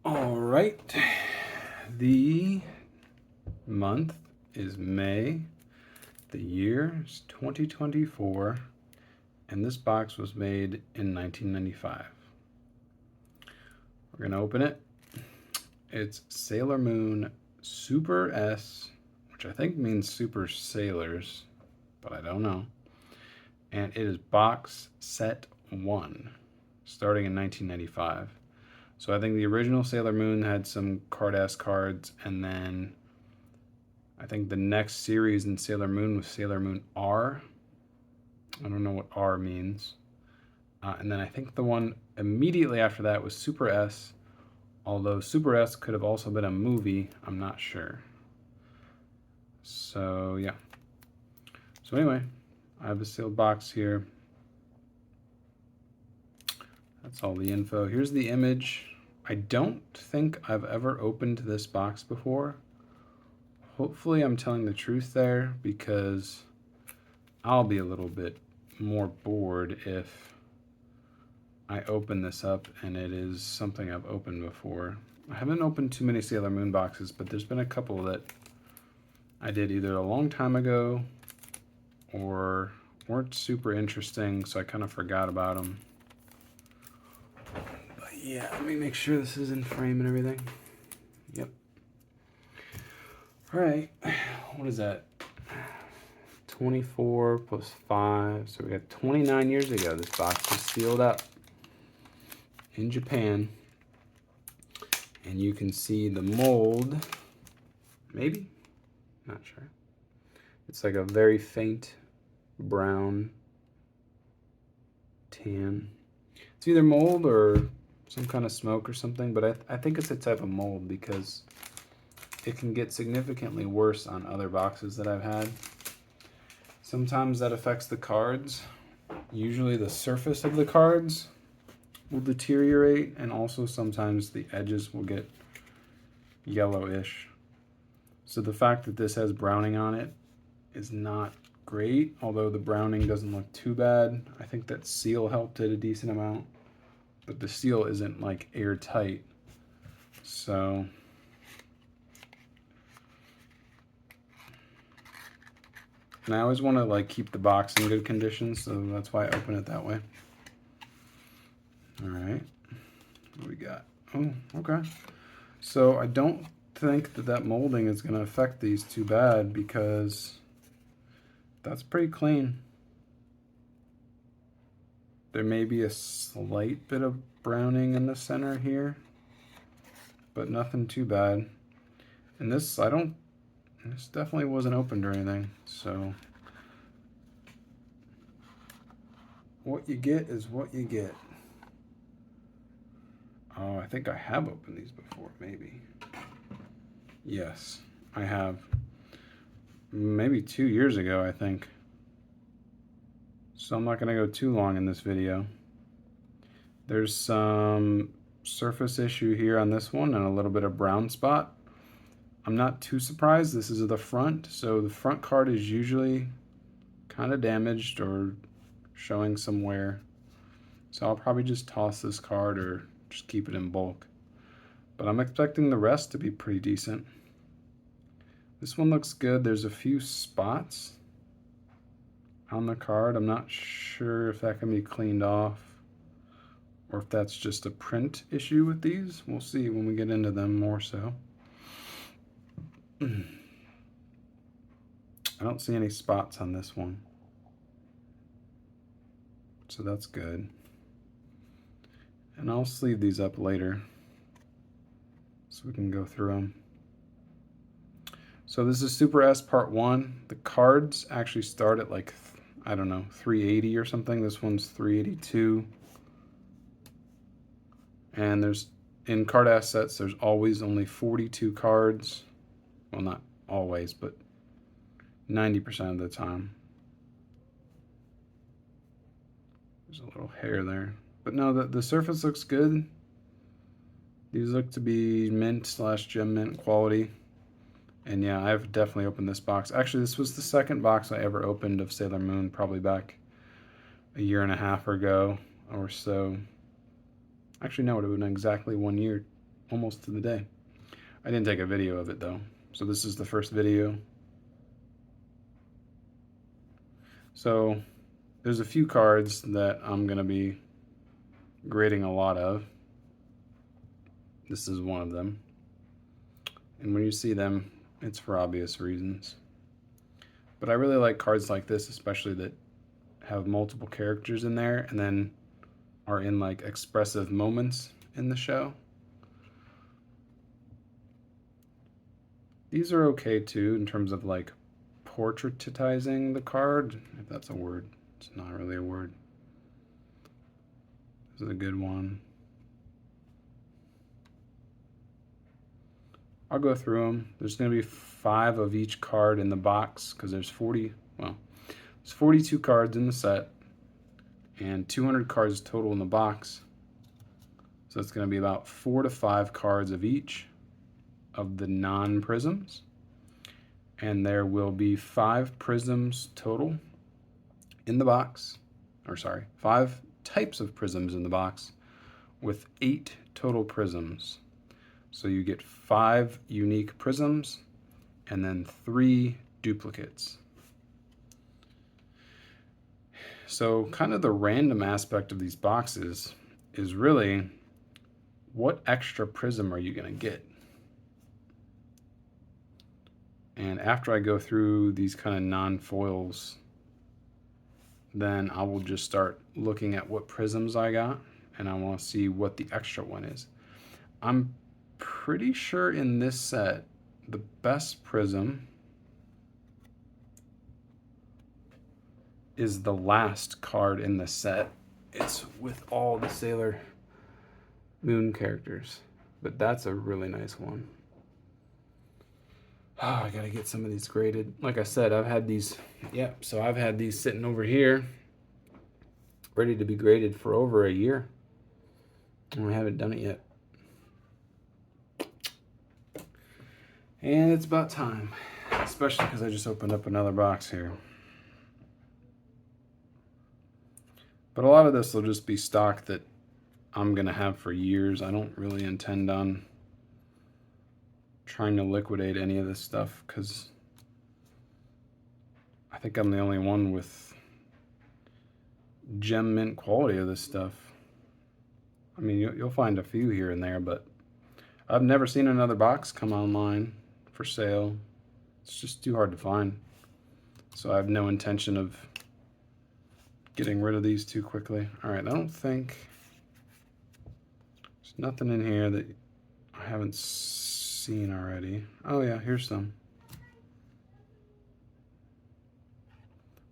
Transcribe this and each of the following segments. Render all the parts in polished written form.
All right, the month is May, the year is 2024, and this box was made in 1995. We're gonna open it. It's Sailor Moon Super S, which I think means Super Sailors, but I don't know. And it is box set 1, starting in 1995. So I think the original Sailor Moon had some Carddass cards, and then I think the next series in Sailor Moon was Sailor Moon R. I don't know what R means. And then I think the one immediately after that was Super S, although Super S could have also been a movie. I'm not sure. So yeah. So anyway, I have a sealed box here. That's all the info. Here's the image. I don't think I've ever opened this box before. Hopefully I'm telling the truth there, because I'll be a little bit more bored if I open this up and it is something I've opened before. I haven't opened too many Sailor Moon boxes, but there's been a couple that I did either a long time ago or weren't super interesting, so I kind of forgot about them. Yeah, let me make sure this is in frame and everything. Yep. All right, what is that? 24 plus 5, so we got 29 years ago. This box was sealed up in Japan. And you can see the mold, maybe? Not sure. It's like a very faint brown tan. It's either mold or some kind of smoke or something, but I think it's a type of mold because it can get significantly worse on other boxes that I've had. Sometimes that affects the cards. Usually the surface of the cards will deteriorate, and also sometimes the edges will get yellowish. So the fact that this has browning on it is not great, although the browning doesn't look too bad. I think that seal helped it a decent amount, but the seal isn't like airtight. So and I always want to like keep the box in good condition, so that's why I open it that way. All right, what do we got? Oh, okay. So I don't think that molding is going to affect these too bad, because that's pretty clean. There may be a slight bit of browning in the center here, but nothing too bad. And this definitely wasn't opened or anything, so what you get is what you get. Oh, I think I have opened these before, maybe. Yes, I have. Maybe 2 years ago, I think. So I'm not going to go too long in this video. There's some surface issue here on this one and a little bit of brown spot. I'm not too surprised. This is the front, so the front card is usually kind of damaged or showing some wear. So I'll probably just toss this card or just keep it in bulk. But I'm expecting the rest to be pretty decent. This one looks good. There's a few spots on the card. I'm not sure if that can be cleaned off or if that's just a print issue with these. We'll see when we get into them more so. I don't see any spots on this one, so that's good. And I'll sleeve these up later so we can go through them. So this is Super S Part 1. The cards actually start at like, I don't know, 380 or something. This one's 382. And there's, in Carddass sets, there's always only 42 cards. Well, not always, but 90% of the time. There's a little hair there. But no, the surface looks good. These look to be mint/gem mint quality. And yeah, I've definitely opened this box. Actually, this was the second box I ever opened of Sailor Moon, probably back a year and a half ago or so. Actually, no, it would have been exactly 1 year almost to the day. I didn't take a video of it though. So this is the first video. So there's a few cards that I'm gonna be grading a lot of. This is one of them. And when you see them, it's for obvious reasons. But I really like cards like this, especially that have multiple characters in there and then are in like expressive moments in the show. These are okay too in terms of like portraitizing the card, if that's a word. It's not really a word. This is a good one. I'll go through them. There's going to be 5 of each card in the box because there's 42 cards in the set and 200 cards total in the box. So it's going to be about 4 to 5 cards of each of the non-prisms. And there will be 5 prisms total in the box. Or sorry, 5 types of prisms in the box with 8 total prisms. So you get 5 unique prisms and then 3 duplicates. So kind of the random aspect of these boxes is really what extra prism are you going to get? And after I go through these kind of non-foils, then I will just start looking at what prisms I got and I want to see what the extra one is. I'm pretty sure in this set, the best prism is the last card in the set. It's with all the Sailor Moon characters, but that's a really nice one. Oh, I gotta get some of these graded. Like I said, I've had these, so I've had these sitting over here, ready to be graded for over a year, and I haven't done it yet. And it's about time, especially because I just opened up another box here. But a lot of this will just be stock that I'm gonna have for years. I don't really intend on trying to liquidate any of this stuff because I think I'm the only one with gem mint quality of this stuff. I mean, you'll find a few here and there, but I've never seen another box come online for sale. It's just too hard to find. So I have no intention of getting rid of these too quickly. All right, I don't think there's nothing in here that I haven't seen already. Oh yeah, here's some.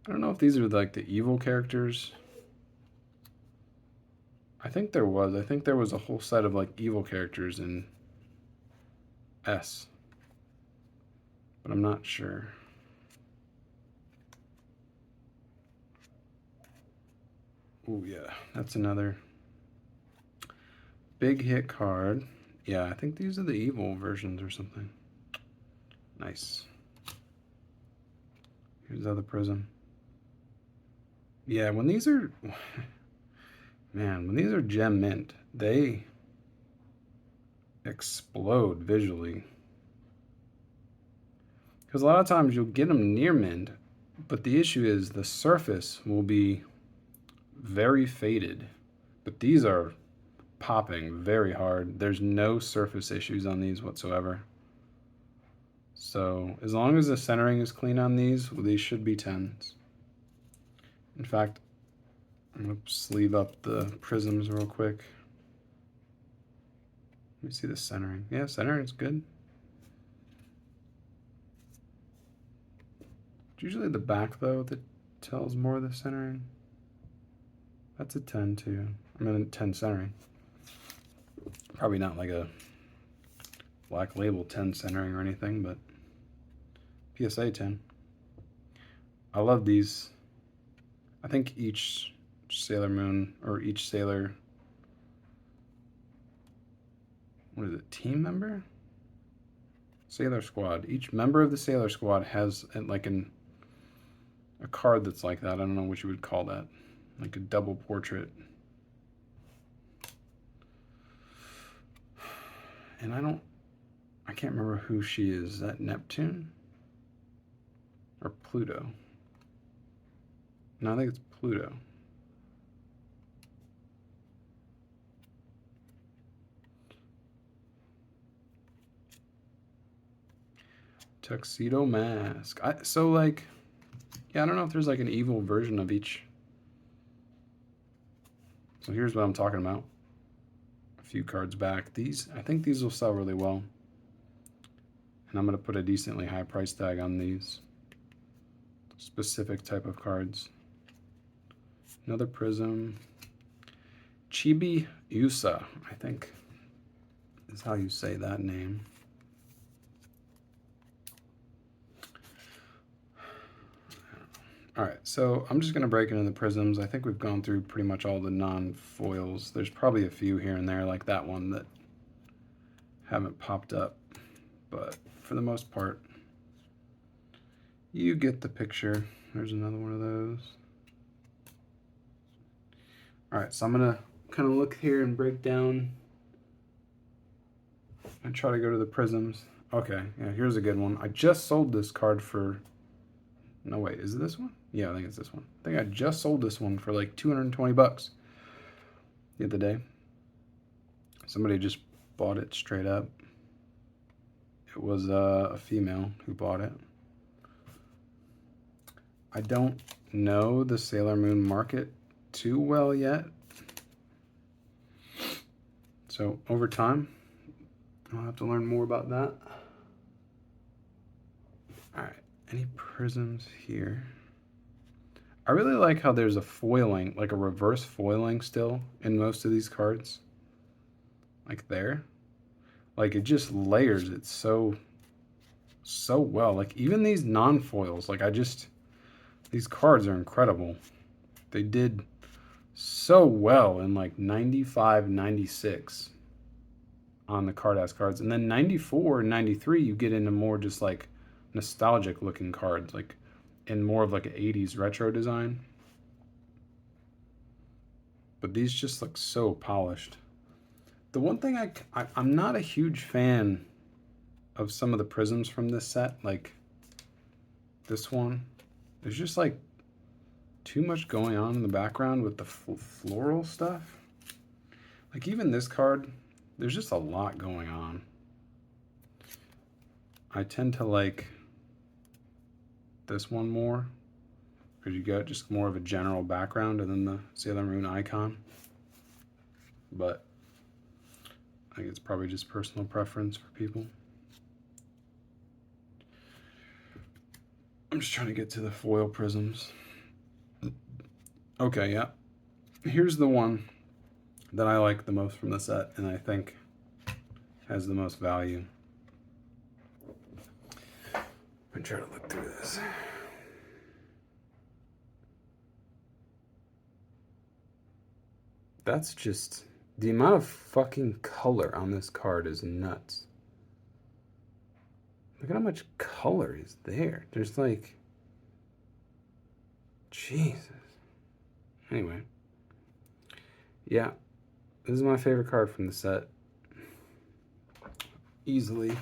I don't know if these are like the evil characters. I think there was. I think there was a whole set of like evil characters in S, but I'm not sure. Oh yeah, that's another big hit card. Yeah, I think these are the evil versions or something. Nice. Here's the other prism. Yeah, when these are, man, when these are gem mint, they explode visually. Because a lot of times you'll get them near mint, but the issue is the surface will be very faded. But these are popping very hard. There's no surface issues on these whatsoever. So as long as the centering is clean on these, well, these should be 10s. In fact, I'm going to sleeve up the prisms real quick. Let me see the centering. Yeah, centering is good. It's usually the back, though, that tells more of the centering. That's a 10, too. I mean, 10 centering. Probably not like a Black Label 10 centering or anything, but PSA 10. I love these. I think each Sailor Moon, or each Sailor, what is it, team member? Sailor Squad. Each member of the Sailor Squad has like a card that's like that. I don't know what you would call that. Like a double portrait. And I can't remember who she is. Is that Neptune? Or Pluto? No, I think it's Pluto. Tuxedo Mask. So like, yeah, I don't know if there's like an evil version of each. So here's what I'm talking about. A few cards back. I think these will sell really well. And I'm going to put a decently high price tag on these specific type of cards. Another Prism. Chibi Usa, I think is how you say that name. All right, so I'm just going to break it into the prisms. I think we've gone through pretty much all the non-foils. There's probably a few here and there, like that one, that haven't popped up. But for the most part, you get the picture. There's another one of those. All right, so I'm going to kind of look here and break down and try to go to the prisms. Okay, yeah, here's a good one. I just sold this card for... No, wait, is it this one? Yeah, I think it's this one. I think I just sold this one for like 220 bucks the other day. Somebody just bought it straight up. It was a female who bought it. I don't know the Sailor Moon market too well yet. So over time, I'll have to learn more about that. All right, any prisms here? I really like how there's a foiling, like a reverse foiling still in most of these cards. Like there. Like it just layers it so well. Like even these non-foils, like these cards are incredible. They did so well in like 95, 96 on the Carddass cards. And then 94 and 93, you get into more just like nostalgic looking cards, like in more of like an 80s retro design. But these just look so polished. The one thing I'm not a huge fan of some of the prisms from this set, like this one. There's just like too much going on in the background with the floral stuff. Like even this card, there's just a lot going on. I tend to like this one more because you got just more of a general background and then the Sailor Moon icon. But I think it's probably just personal preference for people. I'm just trying to get to the foil prisms. Okay, yeah. Here's the one that I like the most from the set and I think has the most value. I'm trying to look through this. That's just... The amount of fucking color on this card is nuts. Look at how much color is there. There's like... Jesus. Anyway. Yeah. This is my favorite card from the set. Easily.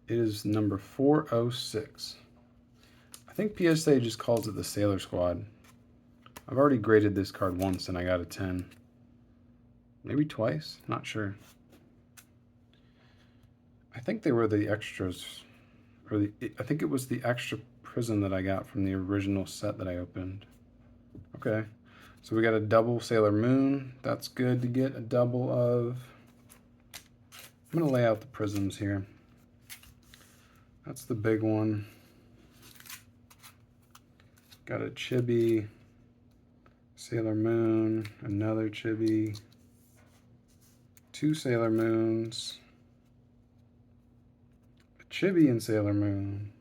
It is number 406. I think PSA just calls it the Sailor Squad. I've already graded this card once and I got a 10. Maybe twice? Not sure. I think they were the extras. I think it was the extra prism that I got from the original set that I opened. Okay. So we got a double Sailor Moon. That's good to get a double of. I'm going to lay out the prisms here. That's the big one. Got a Chibi, Sailor Moon, another Chibi, two Sailor Moons, a Chibi and Sailor Moon.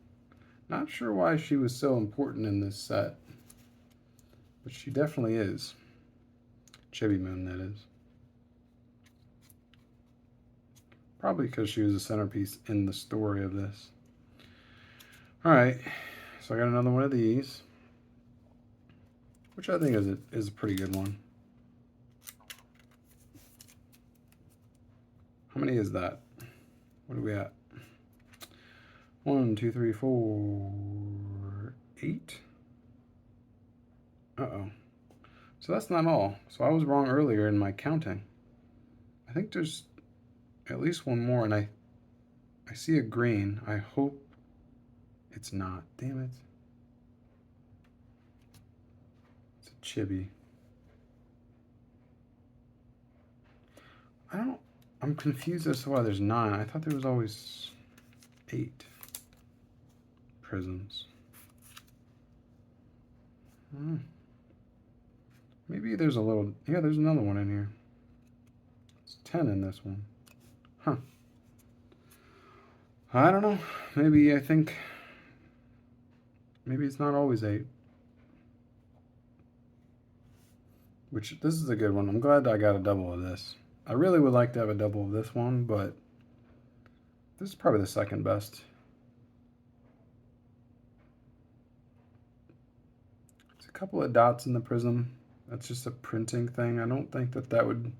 Not sure why she was so important in this set, but she definitely is. Chibi Moon, that is. Probably because she was a centerpiece in the story of this. Alright, so I got another one of these, which I think is a pretty good one. How many is that? What are we at? 1, 2, 3, 4, 8. Uh-oh. So that's not all. So I was wrong earlier in my counting. I think there's at least one more, and I see a green. I hope it's not. Damn it. It's a chibi. I'm confused as to why there's 9. I thought there was always 8 prisms. Maybe there's a little, yeah, there's another one in here. It's 10 in this one. Huh. I don't know. Maybe maybe it's not always 8. Which, this is a good one. I'm glad I got a double of this. I really would like to have a double of this one, but this is probably the second best. There's a couple of dots in the prism. That's just a printing thing. I don't think that would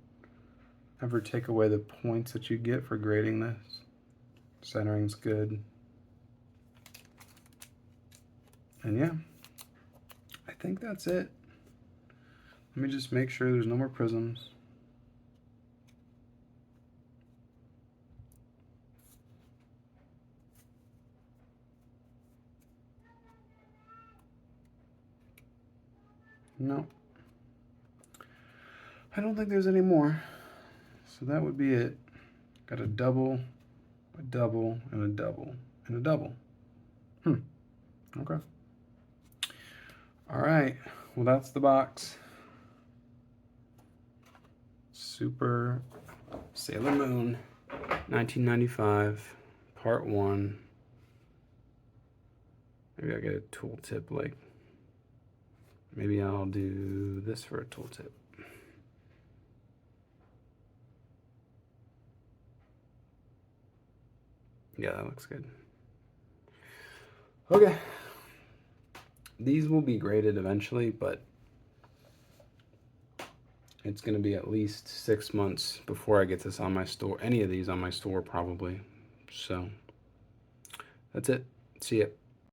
ever take away the points that you get for grading this. Centering's good. And yeah, I think that's it. Let me just make sure there's no more prisms. No. I don't think there's any more. So that would be it. Got a double, a double, and a double, and a double. Okay. All right. Well, that's the box. Super Sailor Moon 1995 Part 1. Maybe I'll get a tooltip, like maybe I'll do this for a tooltip. Yeah, that looks good. Okay. These will be graded eventually, but it's going to be at least 6 months before I get this on my store. Any of these on my store, probably. So, that's it. See ya.